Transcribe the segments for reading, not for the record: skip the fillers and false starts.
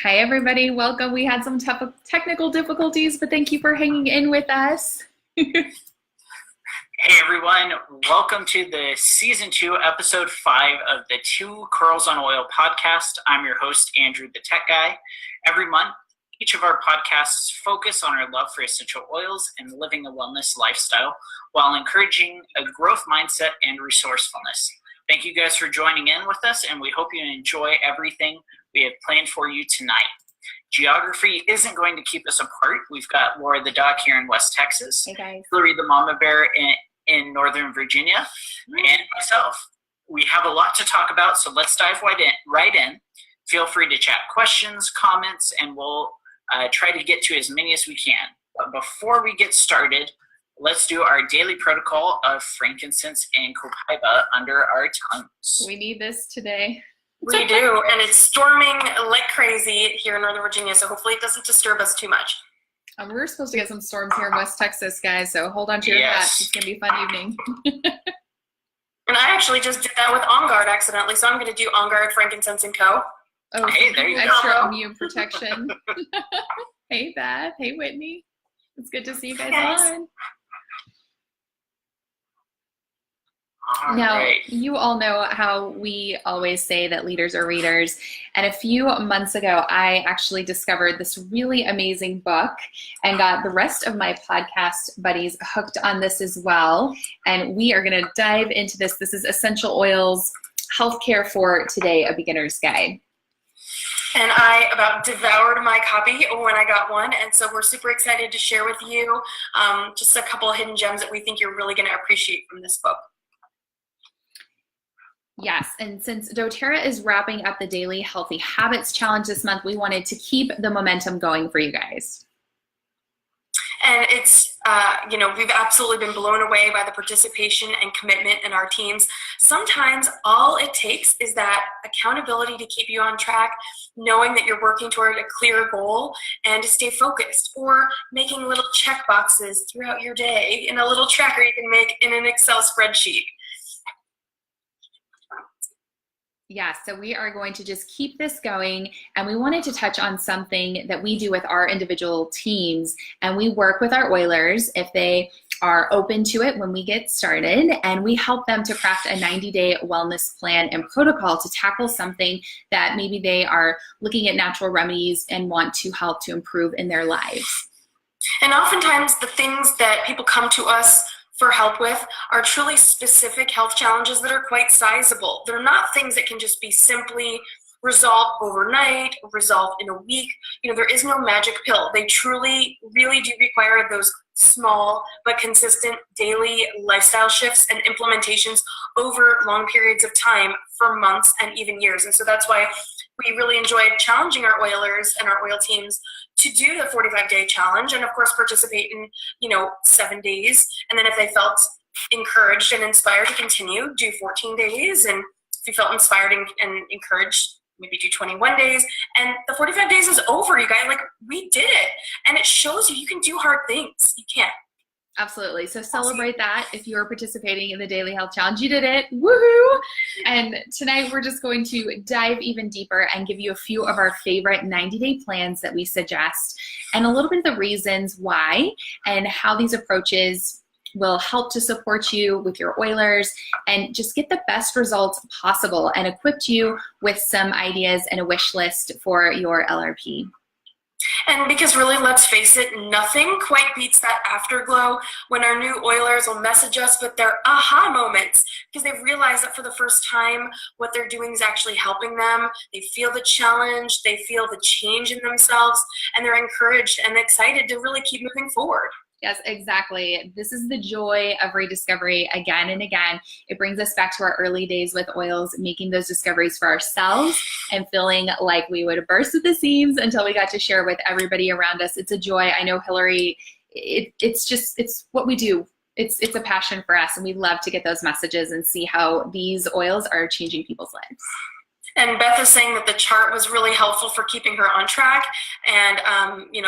Hi, everybody. Welcome. We had some tough technical difficulties, but thank you for hanging in with us. Hey everyone, welcome to the season 2, episode 5 of the Two Curls on Oil podcast. I'm your host, Andrew, the tech guy. Every month, each of our podcasts focus on our love for essential oils and living a wellness lifestyle while encouraging a growth mindset and resourcefulness. Thank you guys for joining in with us, and we hope you enjoy everything we have planned for you tonight. Geography isn't going to keep us apart. We've got Laura the dog here in West Texas, Hey, guys. Hillary the mama bear in Northern Virginia, and myself. We have a lot to talk about, so let's dive right in. Feel free to chat questions, comments, and we'll try to get to as many as we can. But before we get started, let's do our daily protocol of frankincense and copaiba under our tongues. We need this today. We do, and it's storming like crazy here in Northern Virginia, so hopefully it doesn't disturb us too much. We're supposed to get some storms here in West Texas, guys, so hold on to your hats. It's going to be a fun evening. And I actually just did that with On Guard accidentally, so I'm going to do On Guard, Frankincense, and Co. Oh, hey, there you extra go. immune protection. Hey, Beth. Hey, Whitney. It's good to see you guys on. Now, you all know how we always say that leaders are readers. And a few months ago, I actually discovered this really amazing book and got the rest of my podcast buddies hooked on this as well. And we are going to dive into this. This is Essential Oils, Healthcare for Today, a Beginner's Guide. And I about devoured my copy when I got one, and so we're super excited to share with you just a couple of hidden gems that we think you're really going to appreciate from this book. Yes, and since doTERRA is wrapping up the Daily Healthy Habits Challenge this month, we wanted to keep the momentum going for you guys. And it's, we've absolutely been blown away by the participation and commitment in our teams. Sometimes all it takes is that accountability to keep you on track, knowing that you're working toward a clear goal and to stay focused, or making little check boxes throughout your day in a little tracker you can make in an Excel spreadsheet. Yeah, so we are going to just keep this going, and we wanted to touch on something that we do with our individual teams, and we work with our oilers if they are open to it when we get started, and we help them to craft a 90-day wellness plan and protocol to tackle something that maybe they are looking at natural remedies and want to help to improve in their lives. And oftentimes the things that people come to us for help with are truly specific health challenges that are quite sizable. They're not things that can just be simply resolved overnight, resolved in a week. There is no magic pill. They truly, really do require those small but consistent daily lifestyle shifts and implementations over long periods of time for months and even years. And so that's why we really enjoyed challenging our oilers and our oil teams to do the 45-day challenge and, of course, participate in, 7 days. And then if they felt encouraged and inspired to continue, do 14 days. And if you felt inspired and encouraged, maybe do 21 days. And the 45 days is over, you guys. We did it. And it shows you can do hard things. You can. Absolutely. So celebrate that if you're participating in the Daily Health Challenge. You did it. Woohoo! And tonight we're just going to dive even deeper and give you a few of our favorite 90-day plans that we suggest and a little bit of the reasons why and how these approaches will help to support you with your oilers and just get the best results possible and equip you with some ideas and a wish list for your LRP. And because really, let's face it, nothing quite beats that afterglow when our new oilers will message us with their aha moments because they've realized that for the first time, what they're doing is actually helping them. They feel the challenge, they feel the change in themselves, and they're encouraged and excited to really keep moving forward. Yes, exactly. This is the joy of rediscovery again and again. It brings us back to our early days with oils, making those discoveries for ourselves and feeling like we would burst at the seams until we got to share with everybody around us. It's a joy. I know, Hillary, it's what we do. It's a passion for us, and we love to get those messages and see how these oils are changing people's lives. And Beth is saying that the chart was really helpful for keeping her on track. And,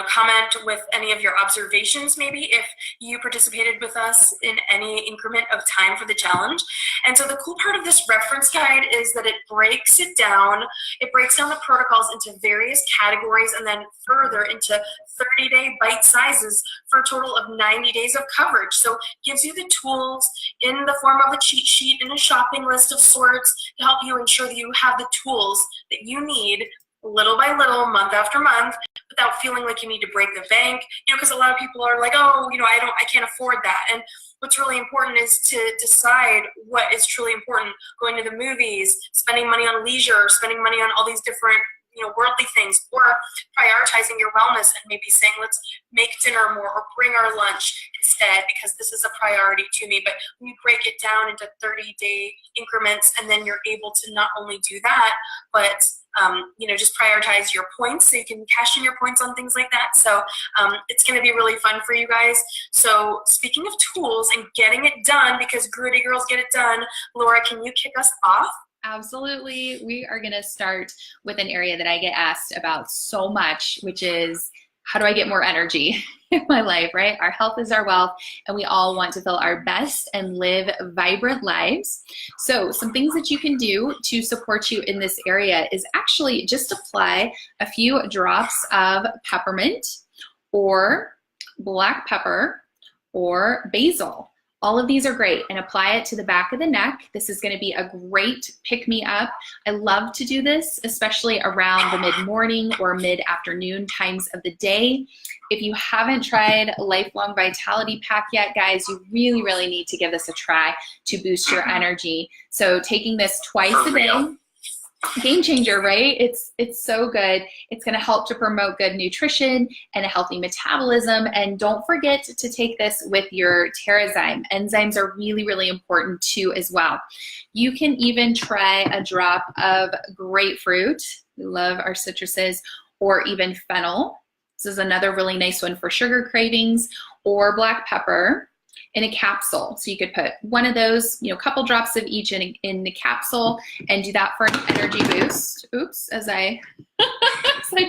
comment with any of your observations, maybe, if you participated with us in any increment of time for the challenge. And so the cool part of this reference guide is that it breaks it down. It breaks down the protocols into various categories and then further into 30-day bite sizes for a total of 90 days of coverage. So it gives you the tools in the form of a cheat sheet and a shopping list of sorts to help you ensure that you have the tools that you need little by little, month after month, without feeling like you need to break the bank, because a lot of people are like, oh, I can't afford that. And what's really important is to decide what is truly important. Going to the movies, spending money on leisure, spending money on all these different worldly things, or prioritizing your wellness and maybe saying, let's make dinner more or bring our lunch instead because this is a priority to me. But when you break it down into 30-day increments, and then you're able to not only do that, but just prioritize your points so you can cash in your points on things like that. So it's going to be really fun for you guys. So speaking of tools and getting it done, because Gritty Girls get it done, Laura, can you kick us off? Absolutely. We are going to start with an area that I get asked about so much, which is, how do I get more energy in my life, right? Our health is our wealth, and we all want to feel our best and live vibrant lives. So some things that you can do to support you in this area is actually just apply a few drops of peppermint or black pepper or basil. All of these are great, and apply it to the back of the neck. This is going to be a great pick-me-up. I love to do this, especially around the mid-morning or mid-afternoon times of the day. If you haven't tried Lifelong Vitality Pack yet, guys, you really, really need to give this a try to boost your energy. So taking this twice a day, game changer, right? It's so good. It's going to help to promote good nutrition and a healthy metabolism. And don't forget to take this with your Terrazyme. Enzymes are really, really important too as well. You can even try a drop of grapefruit. We love our citruses, or even fennel. This is another really nice one for sugar cravings, or black pepper in a capsule. So you could put one of those, a couple drops of each in the capsule, and do that for an energy boost. Oops, as I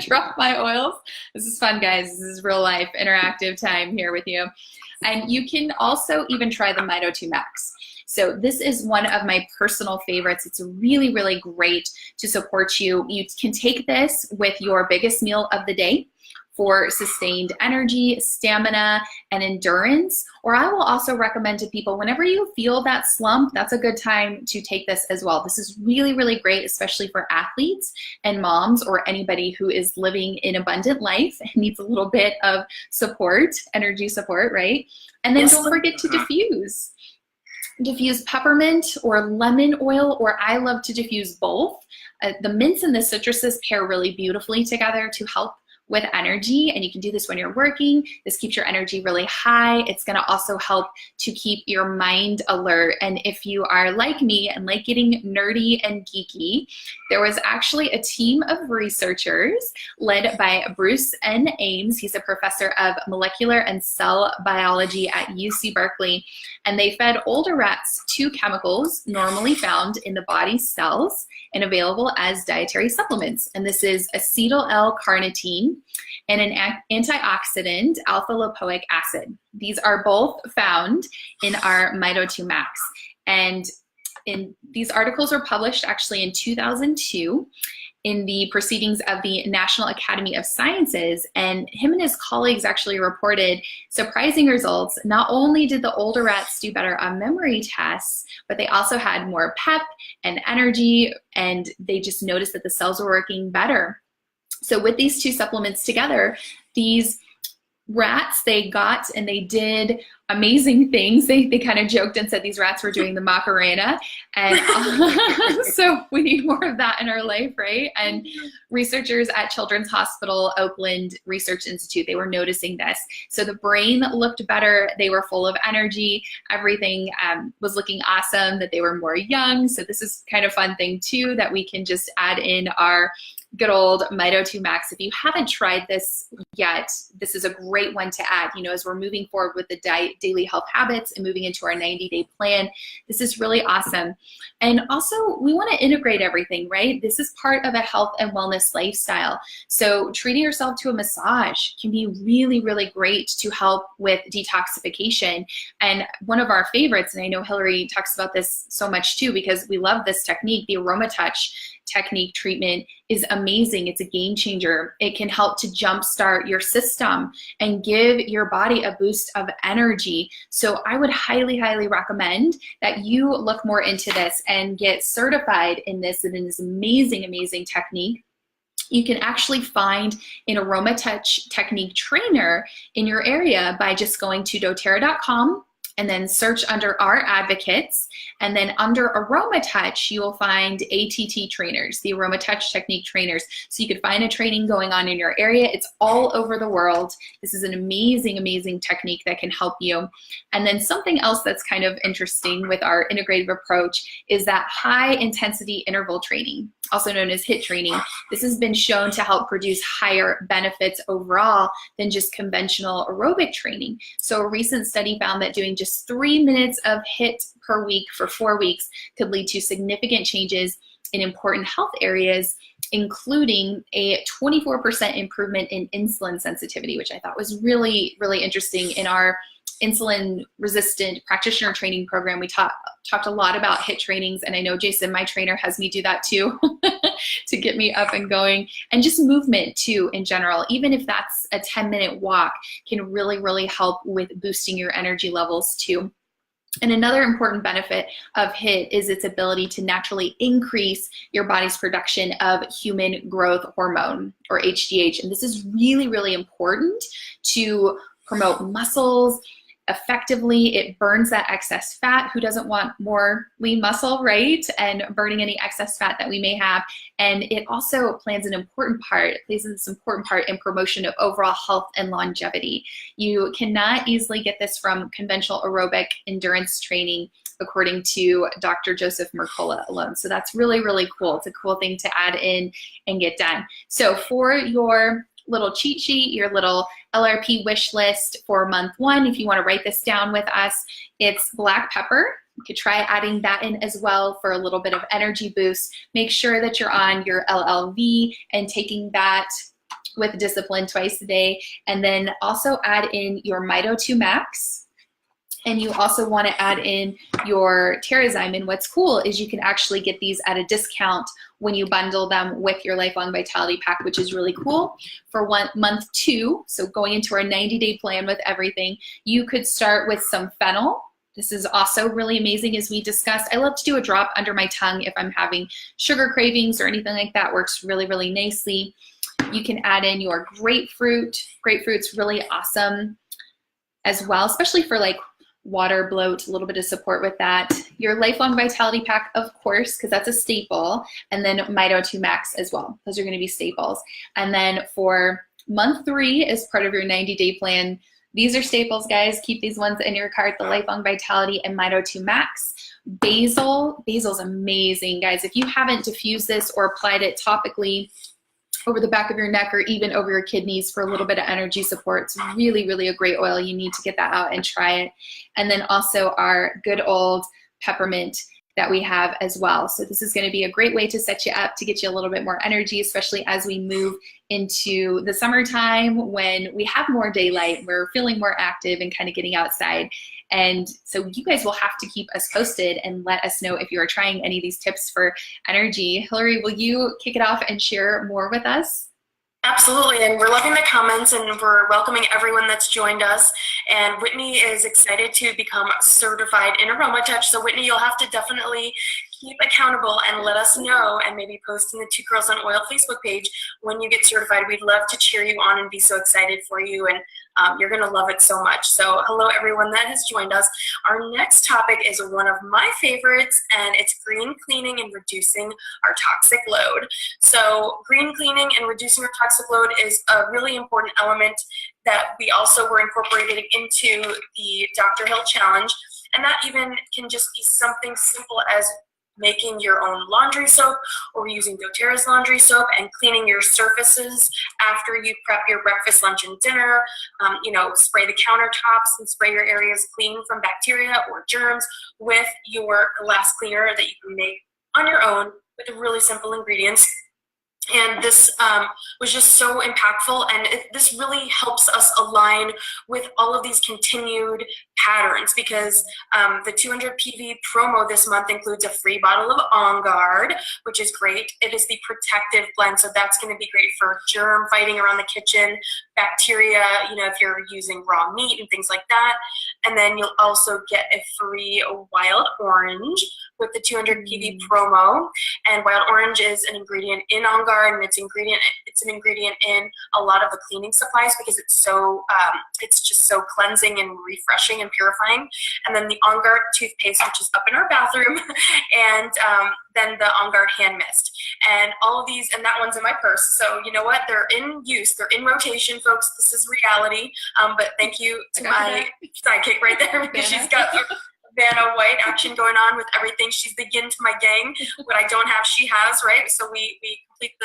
drop my oils. This is fun, guys. This is real life interactive time here with you. And you can also even try the Mito 2 Max. So this is one of my personal favorites. It's really, really great to support you. You can take this with your biggest meal of the day for sustained energy, stamina, and endurance. Or I will also recommend to people, whenever you feel that slump, that's a good time to take this as well. This is really, really great, especially for athletes and moms, or anybody who is living an abundant life and needs a little bit of support, energy support, right? And then don't forget to diffuse. Diffuse peppermint or lemon oil, or I love to diffuse both. The mints and the citruses pair really beautifully together to help with energy, and you can do this when you're working. This keeps your energy really high. It's gonna also help to keep your mind alert. And if you are like me and like getting nerdy and geeky, there was actually a team of researchers led by Bruce N. Ames. He's a professor of molecular and cell biology at UC Berkeley. And they fed older rats 2 chemicals normally found in the body's cells and available as dietary supplements. And this is acetyl L-carnitine and an antioxidant, alpha-lipoic acid. These are both found in our Mito 2 Max. And these articles were published actually in 2002 in the Proceedings of the National Academy of Sciences, and him and his colleagues actually reported surprising results. Not only did the older rats do better on memory tests, but they also had more pep and energy, and they just noticed that the cells were working better. So with these 2 supplements together, these rats, they got and they did amazing things. They kind of joked and said these rats were doing the Macarena. And so we need more of that in our life, right? And researchers at Children's Hospital Oakland Research Institute, they were noticing this. So the brain looked better. They were full of energy. Everything was looking awesome, that they were more young. So this is kind of fun thing too, that we can just add in our good old Mito 2 Max. If you haven't tried this yet, this is a great one to add, as we're moving forward with the daily health habits and moving into our 90-day plan. This is really awesome. And also, we want to integrate everything, right? This is part of a health and wellness lifestyle. So treating yourself to a massage can be really, really great to help with detoxification. And one of our favorites, and I know Hillary talks about this so much too, because we love this technique, the Aroma Touch technique treatment is amazing. It's a game changer. It can help to jumpstart your system and give your body a boost of energy. So I would highly, highly recommend that you look more into this and get certified in this. It is an amazing, amazing technique. You can actually find an Aroma Touch technique trainer in your area by just going to doTERRA.com and then search under our advocates. And then under Aroma Touch, you will find ATT trainers, the Aroma Touch technique trainers. So you could find a training going on in your area. It's all over the world. This is an amazing, amazing technique that can help you. And then something else that's kind of interesting with our integrative approach is that high intensity interval training, also known as HIIT training. This has been shown to help produce higher benefits overall than just conventional aerobic training. So a recent study found that doing just 3 minutes of HIIT per week for 4 weeks could lead to significant changes in important health areas, including a 24% improvement in insulin sensitivity, which I thought was really, really interesting. In our insulin resistant practitioner training program, we talked a lot about HIIT trainings, and I know Jason, my trainer, has me do that too to get me up and going. And just movement too in general, even if that's a 10-minute walk, can really, really help with boosting your energy levels too. And another important benefit of HIIT is its ability to naturally increase your body's production of human growth hormone, or HGH. And this is really, really important to promote muscles effectively. It burns that excess fat. Who doesn't want more lean muscle, right? And burning any excess fat that we may have. And it also plays this important part in promotion of overall health and longevity. You cannot easily get this from conventional aerobic endurance training, according to Dr. Joseph Mercola alone. So that's really, really cool. It's a cool thing to add in and get done. So for your little cheat sheet, your little LRP wish list for month 1, if you want to write this down with us, it's black pepper. You could try adding that in as well for a little bit of energy boost. Make sure that you're on your LLV and taking that with discipline twice a day. And then also add in your Mito 2 Max. And you also want to add in your Terrazyme. And what's cool is you can actually get these at a discount when you bundle them with your Lifelong Vitality Pack, which is really cool. For month 2, so going into our 90-day plan with everything, you could start with some fennel. This is also really amazing, as we discussed. I love to do a drop under my tongue if I'm having sugar cravings or anything like that. Works really, really nicely. You can add in your grapefruit. Grapefruit's really awesome as well, especially for like water, bloat, a little bit of support with that. Your Lifelong Vitality Pack, of course, because that's a staple, and then Mito 2 Max as well. Those are going to be staples. And then for month 3, as part of your 90-day plan, these are staples, guys. Keep these ones in your cart, the Lifelong Vitality and Mito 2 Max. Basil's amazing, guys. If you haven't diffused this or applied it topically over the back of your neck or even over your kidneys for a little bit of energy support, it's really, really a great oil. You need to get that out and try it. And then also our good old peppermint that we have as well. So this is going to be a great way to set you up to get you a little bit more energy, especially as we move into the summertime when we have more daylight, we're feeling more active and kind of getting outside. And so you guys will have to keep us posted and let us know if you are trying any of these tips for energy. Hillary, will you kick it off and share more with us? Absolutely, and we're loving the comments, and we're welcoming everyone that's joined us. And Whitney is excited to become certified in Aroma Touch. So Whitney, you'll have to definitely keep accountable and let us know, and maybe post in the 2 Girls on Oil Facebook page when you get certified. We'd love to cheer you on and be so excited for you, and you're going to love it so much. So hello everyone that has joined us. Our next topic is one of my favorites, and it's green cleaning and reducing our toxic load. So green cleaning and reducing our toxic load is a really important element that we also were incorporated into the Dr. Hill Challenge. And that even can just be something simple as making your own laundry soap or using doTERRA's laundry soap and cleaning your surfaces after you prep your breakfast, lunch, and dinner. Spray the countertops and spray your areas clean from bacteria or germs with your glass cleaner that you can make on your own with really simple ingredients. And this was just so impactful, and this really helps us align with all of these continued patterns, because the 200 PV promo this month includes a free bottle of On Guard, which is great. It is the protective blend, so that's going to be great for germ fighting around the kitchen, bacteria, if you're using raw meat and things like that. And then you'll also get a free wild orange with the 200 PV promo. And wild orange is an ingredient in On Guard, and it's an ingredient in a lot of the cleaning supplies because it's just so cleansing and refreshing and purifying. And then the On Guard toothpaste, which is up in our bathroom, and then the On Guard hand mist. And all of these, and that one's in my purse. So you know what? They're in use. They're in rotation, folks. This is reality. But thank you to my sidekick right there, because she's got Vanna White action going on with everything. She's the yin to my gang. What I don't have, she has, right? So we complete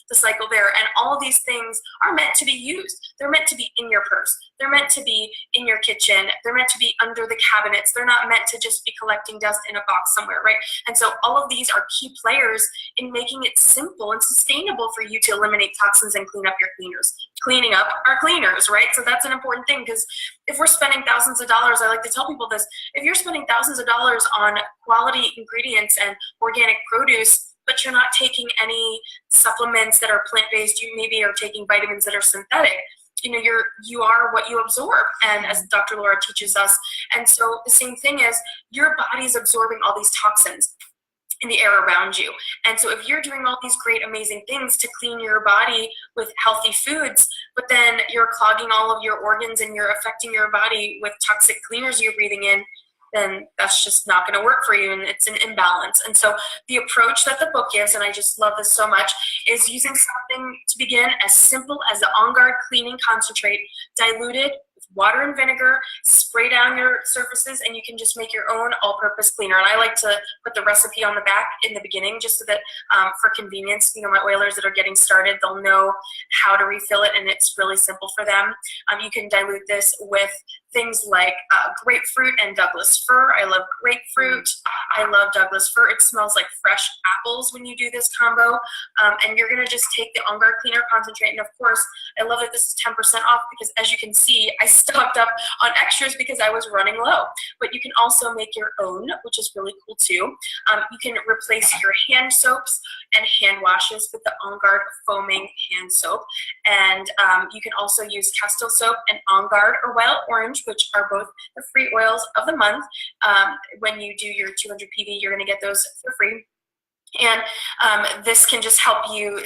the cycle there. And all of these things are meant to be used. They're meant to be in your purse. They're meant to be in your kitchen. They're meant to be under the cabinets. They're not meant to just be collecting dust in a box somewhere, right? And so all of these are key players in making it simple and sustainable for you to eliminate toxins and clean up your cleaners. Cleaning up our cleaners, right? So that's an important thing, because if we're spending thousands of dollars, I like to tell people this, if you're spending thousands of dollars on quality ingredients and organic produce, but you're not taking any supplements that are plant-based, you maybe are taking vitamins that are synthetic, you are what you absorb, and as Dr. Laura teaches us. And so the same thing is, your body's absorbing all these toxins in the air around you. And so if you're doing all these great, amazing things to clean your body with healthy foods, but then you're clogging all of your organs and you're affecting your body with toxic cleaners you're breathing in, then that's just not going to work for you, and it's an imbalance. And so the approach that the book gives, and I just love this so much, is using something to begin as simple as the On Guard cleaning concentrate, diluted with water and vinegar, spray down your surfaces, and you can just make your own all-purpose cleaner. And I like to put the recipe on the back in the beginning, just so that for convenience, my oilers that are getting started, they'll know how to refill it, and it's really simple for them. You can dilute this with things like grapefruit and Douglas fir. I love grapefruit. I love Douglas fir. It smells like fresh apples when you do this combo. And you're going to just take the On Guard cleaner concentrate. And of course, I love that this is 10% off, because as you can see, I stocked up on extras because I was running low. But you can also make your own, which is really cool too. You can replace your hand soaps and hand washes with the On Guard foaming hand soap. And you can also use Castile soap and On Guard or Wild Orange, which are both the free oils of the month. When you do your 200 PV, you're going to get those for free. And this can just help you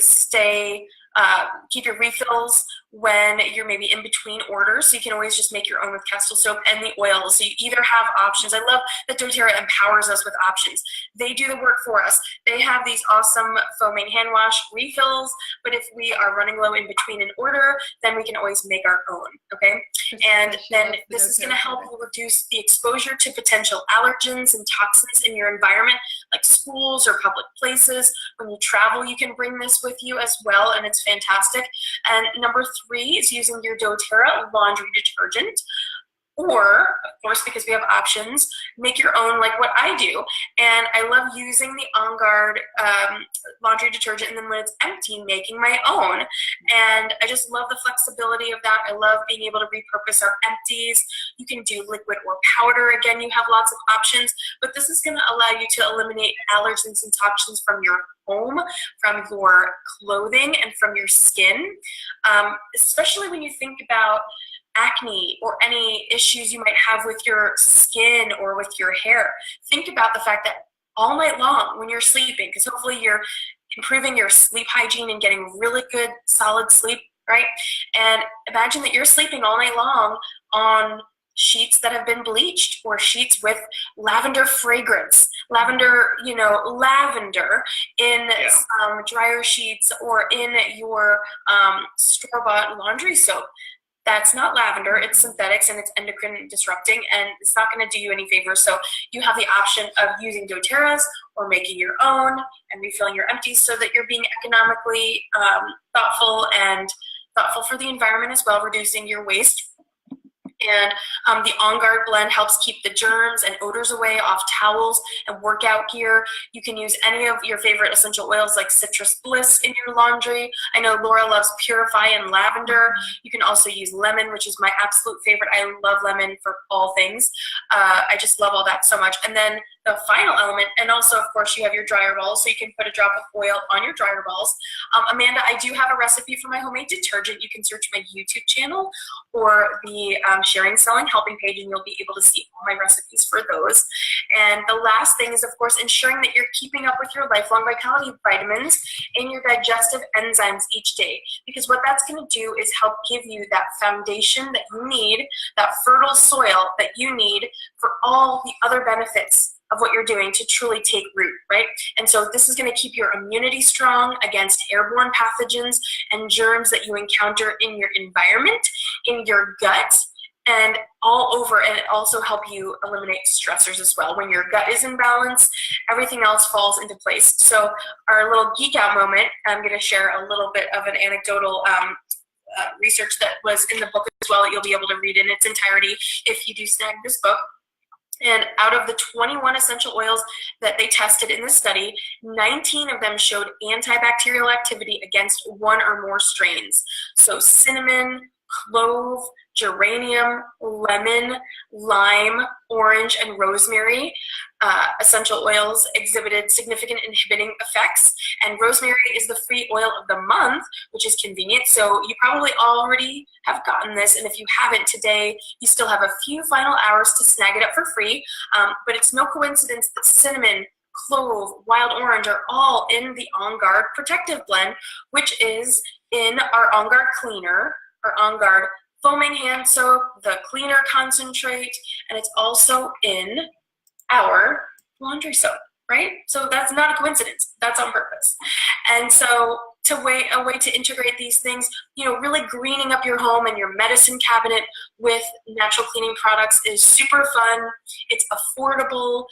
keep your refills when you're maybe in between orders. So you can always just make your own with Castile soap and the oil. So you either have options. I love that doTERRA empowers us with options. They do the work for us. They have these awesome foaming hand wash refills, but if we are running low in between an order, then we can always make our own, okay? And then this is going to help you reduce the exposure to potential allergens and toxins in your environment, like schools or public places. When you travel, you can bring this with you as well, and it's fantastic. And number 3 is using your doTERRA laundry detergent. Or, of course, because we have options, make your own, like what I do. And I love using the On Guard laundry detergent, and then when it's empty, making my own. And I just love the flexibility of that. I love being able to repurpose our empties. You can do liquid or powder. Again, you have lots of options, but this is going to allow you to eliminate allergens and toxins from your home, from your clothing, and from your skin. Especially when you think about acne or any issues you might have with your skin or with your hair. Think about the fact that all night long when you're sleeping, because hopefully you're improving your sleep hygiene and getting really good solid sleep, right? And imagine that you're sleeping all night long on sheets that have been bleached, or sheets with lavender fragrance, lavender in dryer sheets or in your store-bought laundry soap. That's not lavender, it's synthetics and it's endocrine disrupting and it's not going to do you any favors. So you have the option of using doTERRA's or making your own and refilling your empties so that you're being economically thoughtful and thoughtful for the environment as well, reducing your waste. And the On Guard blend helps keep the germs and odors away off towels and workout gear. You can use any of your favorite essential oils like Citrus Bliss in your laundry. I know Laura loves Purify and lavender. You can also use lemon, which is my absolute favorite. I love lemon for all things. I just love all that so much. And then the final element, and also, of course, you have your dryer balls, so you can put a drop of oil on your dryer balls. Amanda, I do have a recipe for my homemade detergent. You can search my YouTube channel or the Sharing Selling Helping page, and you'll be able to see all my recipes for those. And the last thing is, of course, ensuring that you're keeping up with your lifelong vitality vitamins and your digestive enzymes each day, because what that's going to do is help give you that foundation that you need, that fertile soil that you need for all the other benefits of what you're doing to truly take root, right? And so this is going to keep your immunity strong against airborne pathogens and germs that you encounter in your environment, in your gut, and all over, and it also help you eliminate stressors as well. When your gut is in balance, everything else falls into place. So our little geek out moment, I'm going to share a little bit of an anecdotal research that was in the book as well that you'll be able to read in its entirety if you do snag this book. And out of the 21 essential oils that they tested in the study, 19 of them showed antibacterial activity against one or more strains. So cinnamon, clove, geranium, lemon, lime, orange, and rosemary essential oils exhibited significant inhibiting effects. And rosemary is the free oil of the month, which is convenient. So you probably already have gotten this. And if you haven't today, you still have a few final hours to snag it up for free. But it's no coincidence that cinnamon, clove, wild orange are all in the On Guard Protective Blend, which is in our On Guard Cleaner, our On Guard Foaming Hand Soap, the Cleaner Concentrate, and it's also in our laundry soap, right? So that's not a coincidence. That's on purpose. And so a way to integrate these things, really greening up your home and your medicine cabinet with natural cleaning products is super fun. It's affordable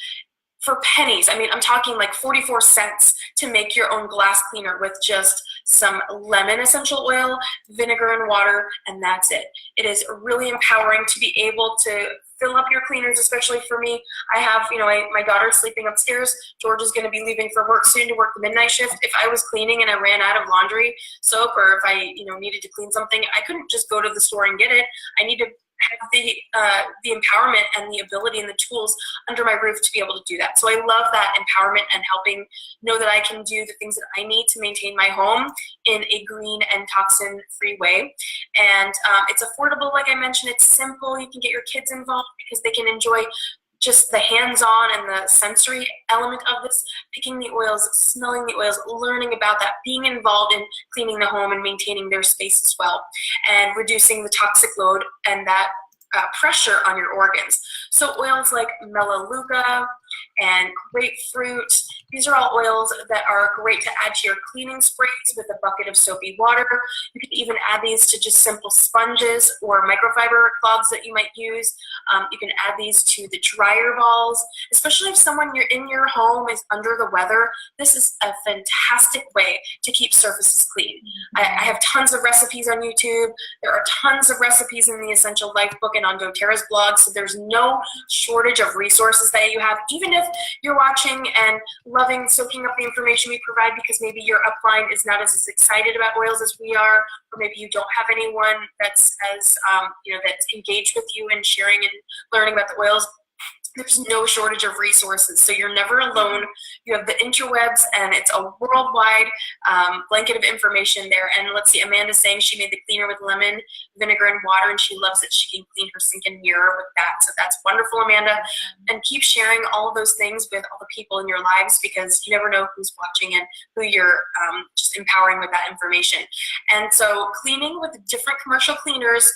for pennies. I mean, I'm talking like 44 cents to make your own glass cleaner with just some lemon essential oil, vinegar, and water, and that's it. It is really empowering to be able to fill up your cleaners, especially for me. I have, my daughter's sleeping upstairs. George is going to be leaving for work soon to work the midnight shift. If I was cleaning and I ran out of laundry soap, or if I, needed to clean something, I couldn't just go to the store and get it. I need to have the empowerment and the ability and the tools under my roof to be able to do that. So I love that empowerment and helping know that I can do the things that I need to maintain my home in a green and toxin-free way. And it's affordable, like I mentioned. It's simple. You can get your kids involved because they can enjoy just the hands-on and the sensory element of this, picking the oils, smelling the oils, learning about that, being involved in cleaning the home and maintaining their space as well, and reducing the toxic load and that pressure on your organs. So oils like melaleuca and grapefruit, these are all oils that are great to add to your cleaning sprays with a bucket of soapy water. You can even add these to just simple sponges or microfiber cloths that you might use. You can add these to the dryer balls, especially if someone in your home is under the weather. This is a fantastic way to keep surfaces clean. I have tons of recipes on YouTube. There are tons of recipes in the Essential Life book and on doTERRA's blog, so there's no shortage of resources that you have, even if you're watching and loving soaking up the information we provide because maybe your upline is not as excited about oils as we are, or maybe you don't have anyone that's as that's engaged with you in sharing and learning about the oils. There's no shortage of resources, so you're never alone. You have the interwebs, and it's a worldwide blanket of information there. And let's see, Amanda's saying she made the cleaner with lemon, vinegar, and water, and she loves that she can clean her sink and mirror with that. So that's wonderful, Amanda. And keep sharing all of those things with all the people in your lives, because you never know who's watching and who you're just empowering with that information. And so cleaning with different commercial cleaners,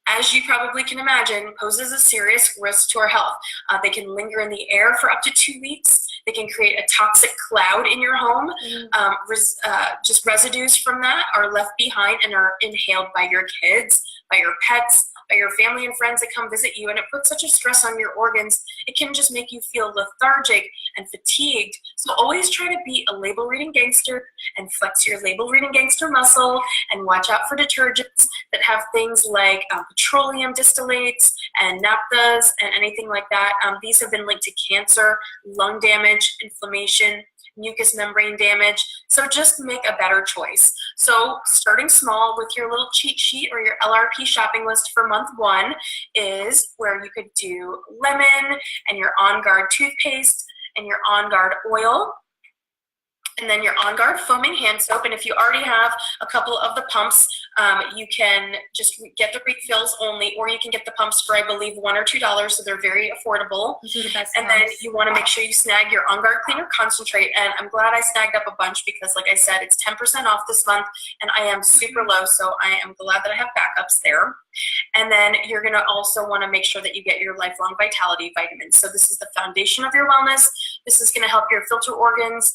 as you probably can imagine, poses a serious risk to our health. They can linger in the air for up to 2 weeks. They can create a toxic cloud in your home. Just residues from that are left behind and are inhaled by your kids, by your pets, by your family and friends that come visit you, and it puts such a stress on your organs. It can just make you feel lethargic and fatigued. So always try to be a label reading gangster and flex your label reading gangster muscle, and watch out for detergents that have things like petroleum distillates and naphthas and anything like that. These have been linked to cancer, lung damage, inflammation, mucous membrane damage. So just make a better choice. So starting small with your little cheat sheet or your LRP shopping list for month 1 is where you could do lemon and your On Guard toothpaste and your On Guard oil, and then your On Guard foaming hand soap. And if you already have a couple of the pumps, you can just get the refills only, or you can get the pumps for, I believe, $1 or $2, so they're very affordable. Those are the best and pumps. Then you want to make sure you snag your On Guard Cleaner Concentrate, and I'm glad I snagged up a bunch because, like I said, it's 10% off this month, and I am super low, so I am glad that I have backups there. And then you're going to also want to make sure that you get your Lifelong Vitality vitamins. So this is the foundation of your wellness. This is going to help your filter organs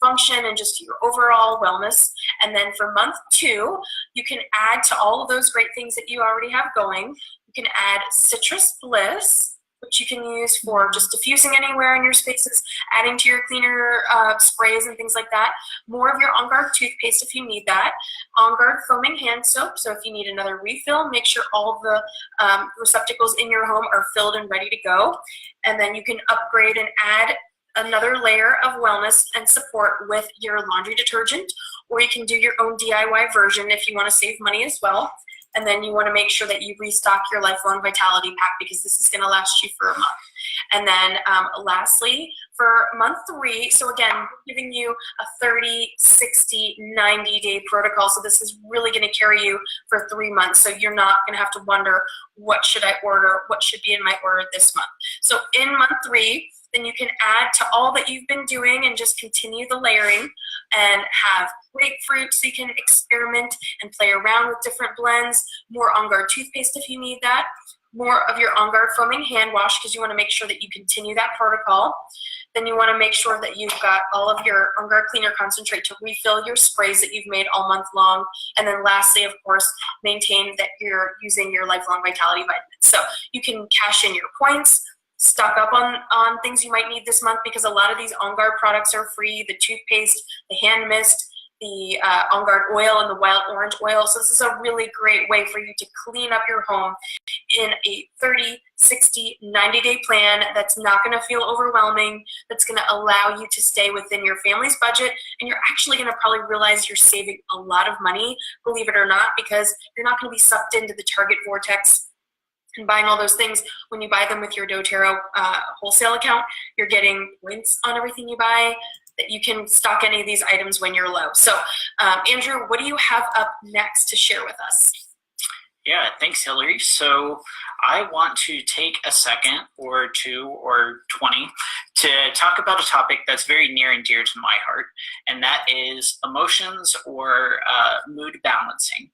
function and just your overall wellness. And then for month 2, you can add to all of those great things that you already have going. You can add Citrus Bliss, which you can use for just diffusing anywhere in your spaces, adding to your cleaner sprays and things like that. More of your On Guard toothpaste if you need that. On Guard foaming hand soap, so if you need another refill, make sure all the receptacles in your home are filled and ready to go. And then you can upgrade and add another layer of wellness and support with your laundry detergent, or you can do your own DIY version if you want to save money as well. And then you want to make sure that you restock your Lifelong Vitality pack because this is going to last you for a month. And then lastly, for month 3, so again, we're giving you a 30, 60, 90-day protocol. So this is really going to carry you for 3 months. So you're not going to have to wonder, what should I order? What should be in my order this month? So in month 3, then you can add to all that you've been doing and just continue the layering and have grapefruit so you can experiment and play around with different blends, more On Guard toothpaste if you need that, more of your On Guard foaming hand wash because you want to make sure that you continue that protocol. Then you want to make sure that you've got all of your On Guard Cleaner Concentrate to refill your sprays that you've made all month long. And then lastly, of course, maintain that you're using your Lifelong Vitality vitamins. So you can cash in your points, stock up on things you might need this month because a lot of these On Guard products are free, the toothpaste, the hand mist, the On Guard oil, and the wild orange oil. So this is a really great way for you to clean up your home in a 30, 60, 90-day plan that's not going to feel overwhelming, that's going to allow you to stay within your family's budget, and you're actually going to probably realize you're saving a lot of money, believe it or not, because you're not going to be sucked into the Target vortex and buying all those things. When you buy them with your doTERRA wholesale account, you're getting points on everything you buy that you can stock any of these items when you're low. So Andrew, what do you have up next to share with us? Yeah, thanks, Hillary. So I want to take a second or 2 or 20 to talk about a topic that's very near and dear to my heart, and that is emotions or mood balancing.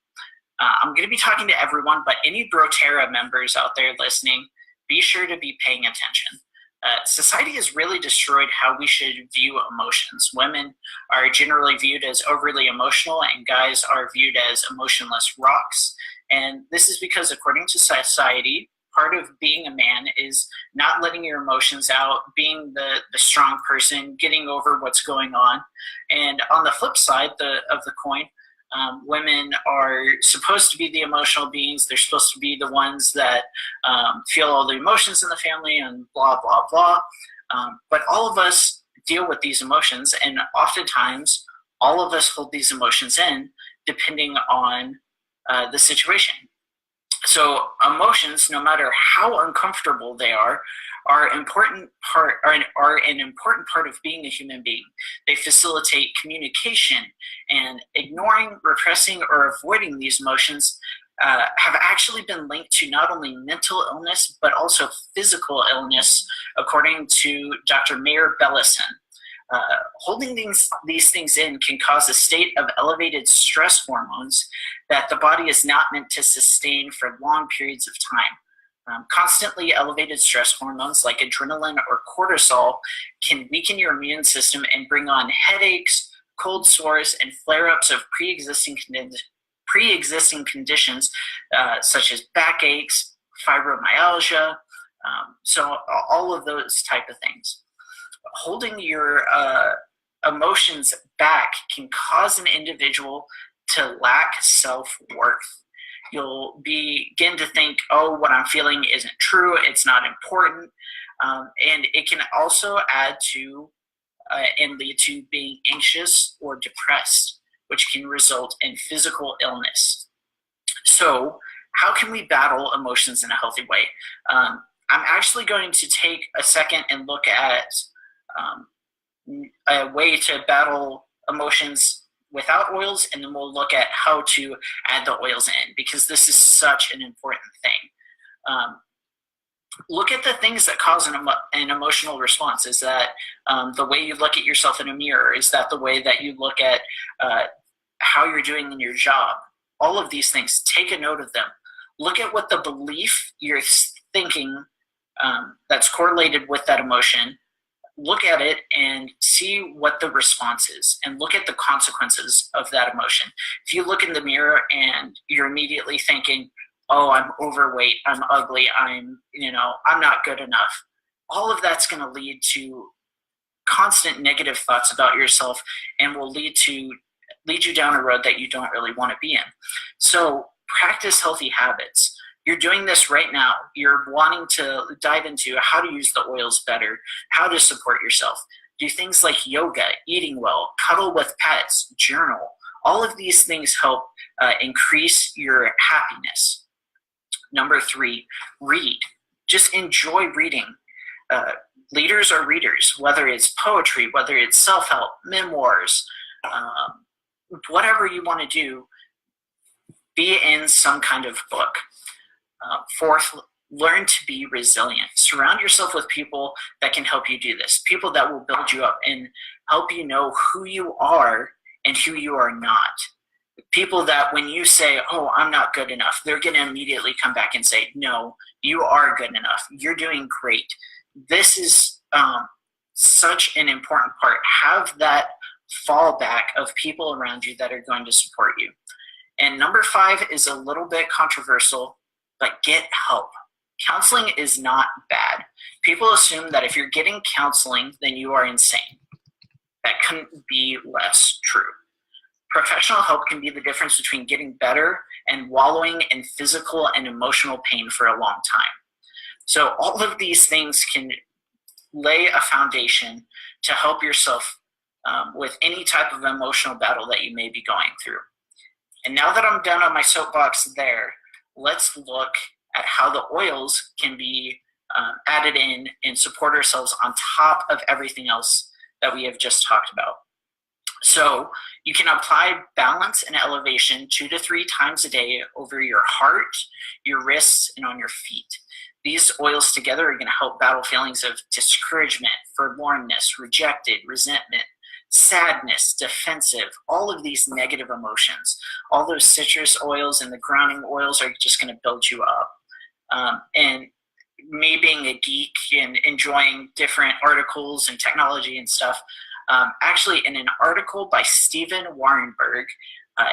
I'm going to be talking to everyone, but any doTERRA members out there listening, be sure to be paying attention. Society has really destroyed how we should view emotions. Women are generally viewed as overly emotional, and guys are viewed as emotionless rocks. And this is because, according to society, part of being a man is not letting your emotions out, being the strong person, getting over what's going on. And on the flip side of the coin, women are supposed to be the emotional beings. They're supposed to be the ones that feel all the emotions in the family and blah, blah, blah. But all of us deal with these emotions, and oftentimes all of us hold these emotions in depending on the situation. So emotions, no matter how uncomfortable they are an important part of being a human being. They facilitate communication, and ignoring, repressing, or avoiding these emotions have actually been linked to not only mental illness but also physical illness, according to Dr. Mayer Bellison. Holding these things in can cause a state of elevated stress hormones that the body is not meant to sustain for long periods of time. Constantly elevated stress hormones like adrenaline or cortisol can weaken your immune system and bring on headaches, cold sores, and flare-ups of pre-existing conditions such as backaches, fibromyalgia, so all of those type of things. Holding your emotions back can cause an individual to lack self-worth. You'll begin to think, oh, what I'm feeling isn't true, it's not important, and it can also add to and lead to being anxious or depressed, which can result in physical illness. So how can we battle emotions in a healthy way? I'm actually going to take a second and look at a way to battle emotions without oils, and then we'll look at how to add the oils in, because this is such an important thing. Look at the things that cause an emotional response. Is that the way you look at yourself in a mirror? Is that the way that you look at how you're doing in your job? All of these things, take a note of them. Look at what the belief you're thinking that's correlated with that emotion. Look at it and see what the response is, and look at the consequences of that emotion. If you look in the mirror and you're immediately thinking, oh, I'm overweight, I'm ugly, I'm not good enough, all of that's going to lead to constant negative thoughts about yourself and will lead you down a road that you don't really want to be in. So practice healthy habits. You're doing this right now. You're wanting to dive into how to use the oils better, how to support yourself. Do things like yoga, eating well, cuddle with pets, journal. All of these things help increase your happiness. Number 3, read. Just enjoy reading. Leaders are readers, whether it's poetry, whether it's self-help, memoirs, whatever you want to do, be in some kind of book. 4th, learn to be resilient. Surround yourself with people that can help you do this, people that will build you up and help you know who you are and who you are not. People that when you say, oh, I'm not good enough, they're going to immediately come back and say, no, you are good enough. You're doing great. This is such an important part. Have that fallback of people around you that are going to support you. And number 5 is a little bit controversial, but get help. Counseling is not bad. People assume that if you're getting counseling, then you are insane. That couldn't be less true. Professional help can be the difference between getting better and wallowing in physical and emotional pain for a long time. So all of these things can lay a foundation to help yourself with any type of emotional battle that you may be going through. And now that I'm done on my soapbox there, let's look at how the oils can be added in and support ourselves on top of everything else that we have just talked about. So you can apply balance and elevation 2 to 3 times a day over your heart, your wrists, and on your feet. These oils together are going to help battle feelings of discouragement, forlornness, rejected, resentment, sadness, defensive, all of these negative emotions. All those citrus oils and the grounding oils are just going to build you up. And me being a geek and enjoying different articles and technology and stuff, actually in an article by Stephen Warenberg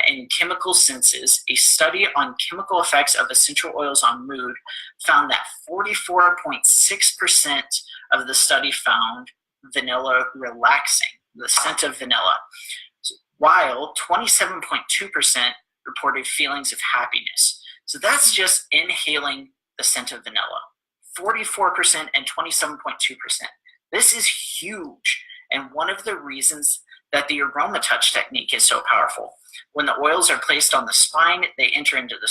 in Chemical Senses, a study on chemical effects of essential oils on mood found that 44.6% of the study found vanilla relaxing, the scent of vanilla, while 27.2% reported feelings of happiness. So that's just inhaling the scent of vanilla. 44% and 27.2%. This is huge, and one of the reasons that the aroma touch technique is so powerful. When the oils are placed on the spine, they enter into the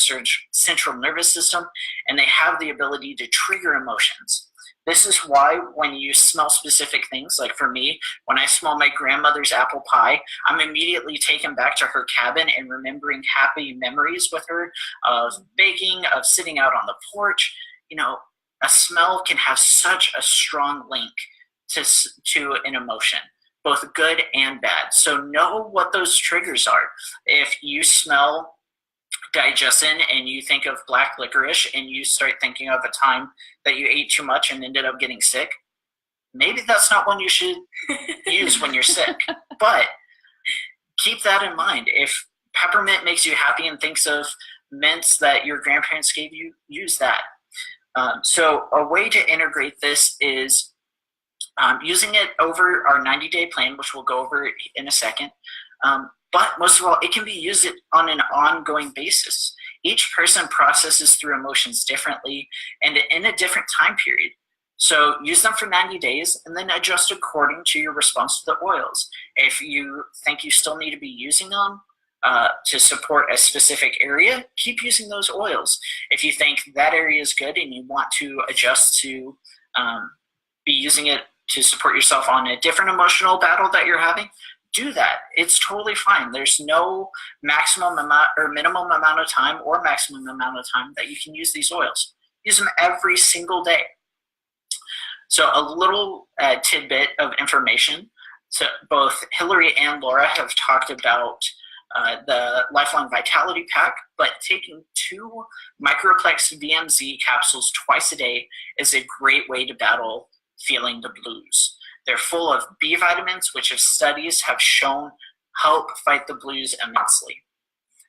central nervous system, and they have the ability to trigger emotions. This is why when you smell specific things, like for me, when I smell my grandmother's apple pie, I'm immediately taken back to her cabin and remembering happy memories with her of baking, of sitting out on the porch. You know, a smell can have such a strong link to an emotion, both good and bad. So know what those triggers are. If you smell digestion and you think of black licorice and you start thinking of a time that you ate too much and ended up getting sick, maybe that's not one you should use when you're sick. But keep that in mind. If peppermint makes you happy and thinks of mints that your grandparents gave you, use that. So a way to integrate this is using it over our 90-day plan, which we'll go over in a second. But most of all, it can be used on an ongoing basis. Each person processes through emotions differently and in a different time period. So use them for 90 days and then adjust according to your response to the oils. If you think you still need to be using them to support a specific area, keep using those oils. If you think that area is good and you want to adjust to be using it to support yourself on a different emotional battle that you're having, do that. It's totally fine. There's no maximum amount or minimum amount of time or maximum amount of time that you can use these oils. Use them every single day. So a little tidbit of information. So both Hillary and Laura have talked about the Lifelong Vitality Pack, but taking 2 Microplex VMZ capsules twice a day is a great way to battle feeling the blues. They're full of B vitamins, which studies have shown help fight the blues immensely.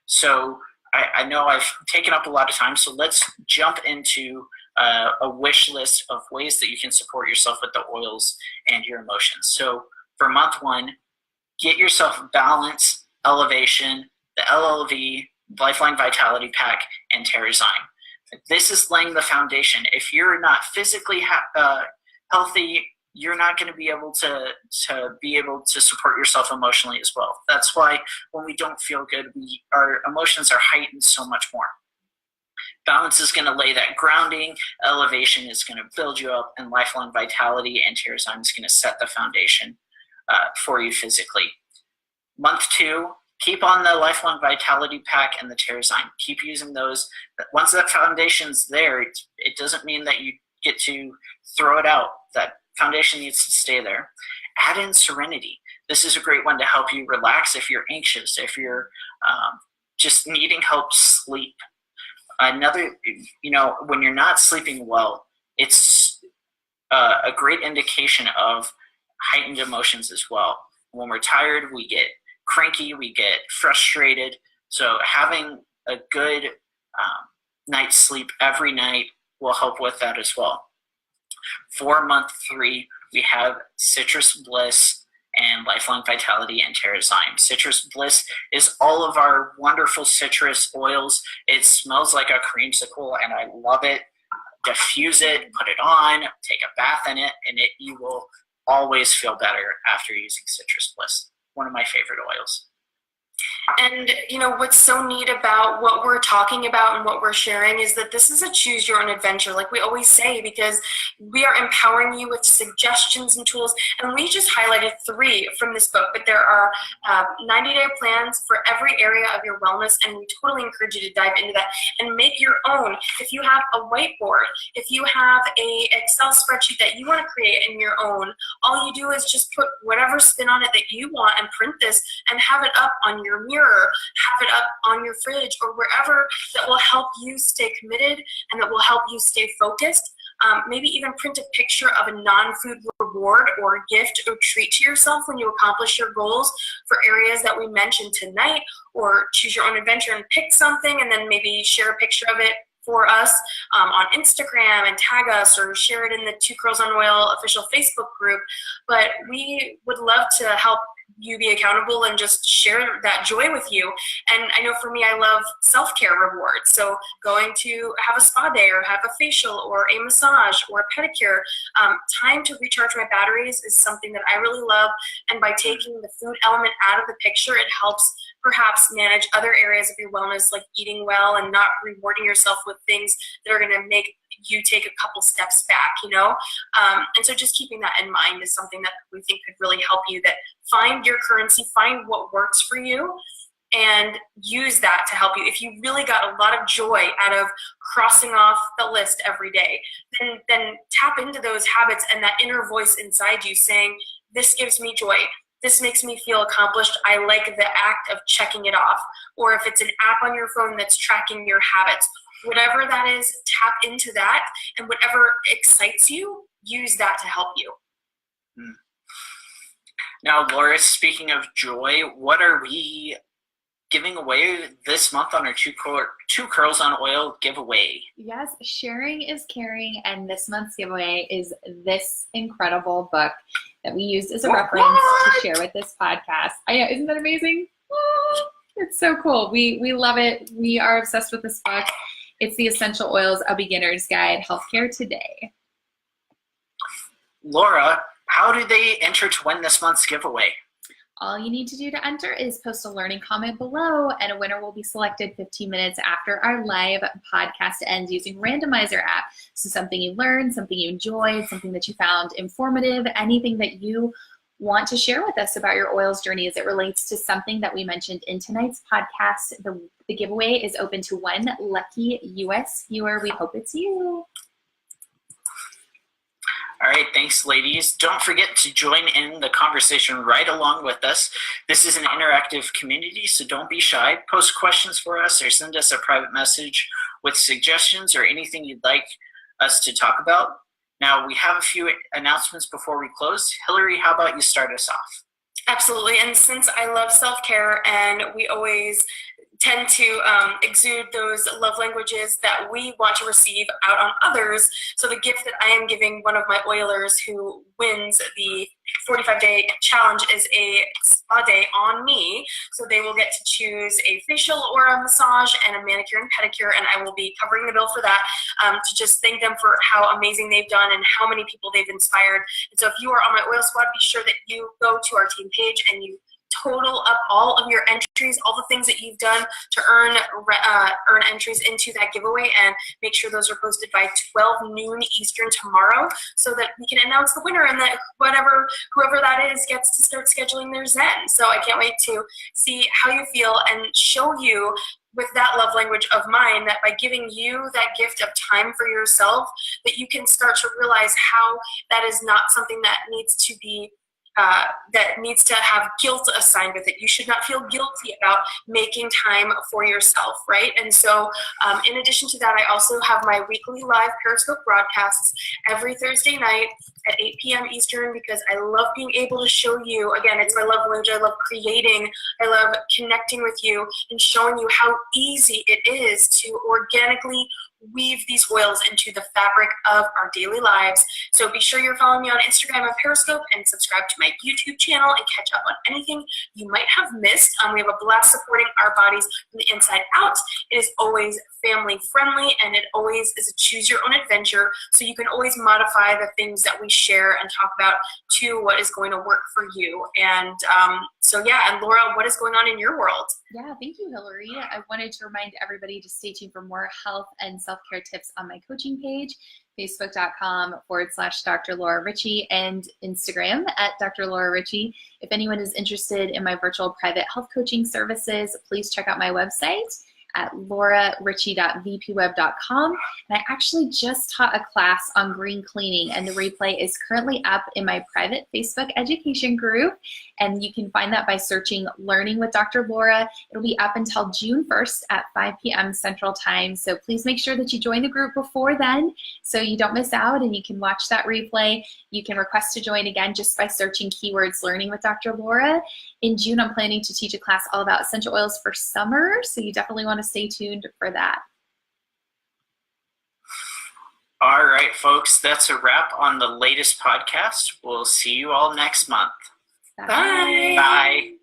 So I know I've taken up a lot of time, so let's jump into a wish list of ways that you can support yourself with the oils and your emotions. So for month 1, get yourself balance, elevation, the LLV, Lifeline Vitality Pack, and Terrazyme. This is laying the foundation. If you're not physically healthy, you're not going to be able to support yourself emotionally as well. That's why when we don't feel good, our emotions are heightened so much more. Balance is going to lay that grounding, elevation is going to build you up, and Lifelong Vitality and Terrazyme is going to set the foundation for you physically. Month 2, keep on the Lifelong Vitality Pack and the Terrazyme. Keep using those. Once that foundation's there, it doesn't mean that you get to throw it out. That foundation needs to stay there. Add in Serenity. This is a great one to help you relax if you're anxious, if you're just needing help sleep. Another, when you're not sleeping well, it's a great indication of heightened emotions as well. When we're tired, we get cranky, we get frustrated. So having a good night's sleep every night will help with that as well. For month 3, we have Citrus Bliss and Lifelong Vitality and Terrazyme. Citrus Bliss is all of our wonderful citrus oils. It smells like a creamsicle and I love it. Diffuse it, put it on, take a bath in it, and you will always feel better after using Citrus Bliss. One of my favorite oils. And what's so neat about what we're talking about and what we're sharing is that this is a choose your own adventure, like we always say, because we are empowering you with suggestions and tools. And we just highlighted 3 from this book, but there are 90-day plans for every area of your wellness, and we totally encourage you to dive into that and make your own. If you have a whiteboard, if you have a Excel spreadsheet that you want to create in your own, all you do is just put whatever spin on it that you want and print this and have it up on your mirror, have it up on your fridge or wherever that will help you stay committed and that will help you stay focused. Maybe even print a picture of a non-food reward or gift or treat to yourself when you accomplish your goals for areas that we mentioned tonight, or choose your own adventure and pick something and then maybe share a picture of it for us on Instagram and tag us, or share it in the 2 Curls on Oil official Facebook group. But we would love to help you be accountable and just share that joy with you. And I know for me, I love self-care rewards. So going to have a spa day or have a facial or a massage or a pedicure, time to recharge my batteries is something that I really love. And by taking the food element out of the picture, it helps perhaps manage other areas of your wellness, like eating well and not rewarding yourself with things that are going to make you take a couple steps back, and so just keeping that in mind is something that we think could really help you. That find your currency, find what works for you, and use that to help you. If you really got a lot of joy out of crossing off the list every day, then tap into those habits and that inner voice inside you saying, this gives me joy. this makes me feel accomplished. I like the act of checking it off. Or if it's an app on your phone that's tracking your habits, whatever that is, tap into that, and whatever excites you, use that to help you. Now, Laura, speaking of joy, what are we giving away this month on our two Curls on Oil giveaway? Yes, sharing is caring, and this month's giveaway is this incredible book that we used as a reference to share with this podcast. I know, isn't that amazing? Oh, it's so cool. We love it. We are obsessed with this book. It's The Essential Oils, A Beginner's Guide, Healthcare Today. Laura, how do they enter to win this month's giveaway? All you need to do to enter is post a learning comment below, and a winner will be selected 15 minutes after our live podcast ends using Randomizer app. So something you learned, something you enjoyed, something that you found informative, anything that you want to share with us about your oils journey as it relates to something that we mentioned in tonight's podcast. The giveaway is open to one lucky US viewer. We hope it's you. All right, thanks, ladies. Don't forget to join in the conversation right along with us. This is an interactive community, so don't be shy. Post questions for us or send us a private message with suggestions or anything you'd like us to talk about. Now, we have a few announcements before we close. Hillary, how about you start us off? Absolutely. And since I love self-care and we always tend to exude those love languages that we want to receive out on others. So the gift that I am giving one of my oilers who wins the 45-day challenge is a spa day on me. So they will get to choose a facial or a massage and a manicure and pedicure, and I will be covering the bill for that to just thank them for how amazing they've done and how many people they've inspired. And so if you are on my oil squad, be sure that you go to our team page and you total up all of your entries, all the things that you've done to earn entries into that giveaway, and make sure those are posted by 12 noon Eastern tomorrow so that we can announce the winner, and that whoever that is gets to start scheduling their Zen. So I can't wait to see how you feel and show you with that love language of mine that by giving you that gift of time for yourself, that you can start to realize how that is not something that needs to be that needs to have guilt assigned with it. You should not feel guilty about making time for yourself, right? And so in addition to that, I also have my weekly live Periscope broadcasts every Thursday night at 8 p.m. Eastern, because I love being able to show you, again, it's my love language, I love creating, I love connecting with you and showing you how easy it is to organically weave these oils into the fabric of our daily lives. So be sure you're following me on Instagram and Periscope, and subscribe to my YouTube channel and catch up on anything you might have missed. We have a blast supporting our bodies from the inside out. It is always family friendly, and it always is a choose your own adventure. So you can always modify the things that we share and talk about to what is going to work for you. And so yeah, and Laura, what is going on in your world? Yeah, thank you, Hillary. I wanted to remind everybody to stay tuned for more health and self-care tips on my coaching page, facebook.com/Dr. Laura Ricci, and Instagram at Dr. Laura Ricci. If anyone is interested in my virtual private health coaching services, please check out my website at lauraricci.vpweb.com. And I actually just taught a class on green cleaning, and the replay is currently up in my private Facebook education group. And you can find that by searching Learning with Dr. Laura. It'll be up until June 1st at 5 p.m. Central Time. So please make sure that you join the group before then so you don't miss out and you can watch that replay. You can request to join again just by searching keywords Learning with Dr. Laura. In June, I'm planning to teach a class all about essential oils for summer, so you definitely want to stay tuned for that. All right, folks, that's a wrap on the latest podcast. We'll see you all next month. Bye. Bye. Bye.